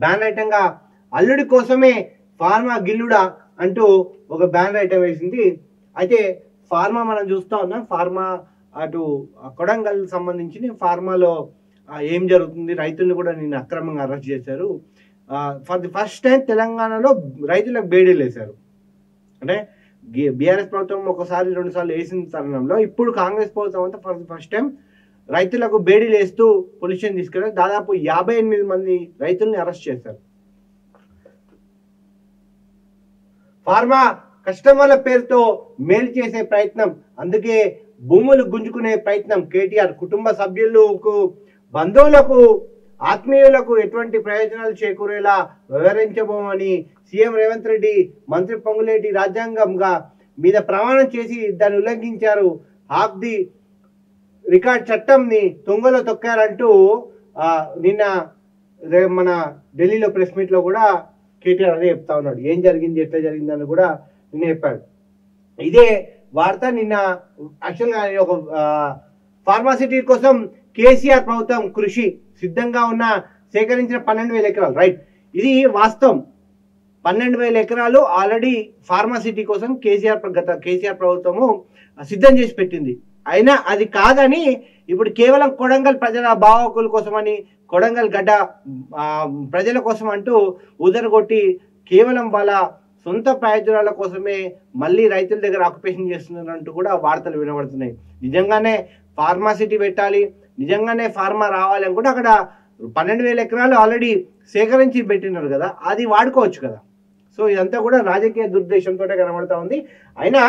Ban ఐటంగా అల్లుడి కోసమే pharma గిల్లుడా అంటూ ఒక బ్యాన్ ఐటమ్ వేసింది. అయితే ఫార్మా మనం చూస్తా ఉన్నాం, ఫార్మా అటు కొడంగల్ సంబంధించి ఫార్మాలో ఏం జరుగుతుంది, రైతులను కూడా నిన్న అక్రమంగా అరెస్ట్ చేశారు. ఫర్ ది ఫస్ట్ టైం తెలంగాణలో రైతులకు బేడీలు వేశారు. అంటే బీఆర్ఎస్ ప్రభుత్వం ఒకసారి 2 సార్లు వేసిన తరుణంలో ఇప్పుడు కాంగ్రెస్ ప్రభుత్వం అంతా ఫర్ ది ఫస్ట్ టైం రైతులకు బేడీలు వేస్తూ పొల్యూషన్ తీసుకెళ్ళి దాదాపు 58 మంది రైతుల్ని అరెస్ట్ చేశారు. ఫార్మా కస్టమర్ల పేరుతో మేలు చేసే ప్రయత్నం, అందుకే భూములు గుంజుకునే ప్రయత్నం. కేటీఆర్ కుటుంబ సభ్యులకు, బంధువులకు, ఆత్మీయులకు ఎటువంటి ప్రయోజనాలు చేకూరేలా వివరించబోమని సీఎం రేవంత్ రెడ్డి, మంత్రి పొంగులేటి రాజ్యాంగంగా మీద ప్రమాణం చేసి దాన్ని ఉల్లంఘించారు. ఆఫ్ ది రికార్డ్ చట్టంని తుంగలో తొక్కారంటూ నిన్న మన ఢిల్లీలో ప్రెస్ మీట్ లో కూడా కేటీఆర్ అదే చెప్తా ఉన్నాడు. ఏం జరిగింది, ఎట్లా జరిగింది అని కూడా నిన్న చెప్పాడు. ఇదే వార్త నిన్న యాక్చువల్గా ఒక ఫార్మాసిటీ కోసం కేసీఆర్ ప్రభుత్వం కృషి సిద్ధంగా ఉన్న సేకరించిన 12,000 ఎకరాలు, రైట్, ఇది వాస్తవం. 12,000 ఎకరాలు ఆల్రెడీ ఫార్మాసిటీ కోసం కేసీఆర్ ప్రభుత్వము సిద్ధం చేసి పెట్టింది. అయినా అది కాదని ఇప్పుడు కేవలం కొడంగల్ ప్రజల బావకుల కోసమని, కొడంగల్ గడ్డ ప్రజల కోసం అంటూ ఉదరగొట్టి కేవలం వాళ్ళ సొంత ప్రయోజనాల కోసమే మళ్ళీ రైతుల దగ్గర ఆక్యుపేషన్ చేస్తున్నారంటూ కూడా వార్తలు వినబడుతున్నాయి. నిజంగానే ఫార్మాసిటీ పెట్టాలి, నిజంగానే ఫార్మా రావాలి అనుకుంటే అక్కడ 12,000 ఎకరాలు ఆల్రెడీ సేకరించి పెట్టినారు కదా, అది వాడుకోవచ్చు కదా. సో ఇదంతా కూడా రాజకీయ దుర్దేశంతో కనబడతా ఉంది. అయినా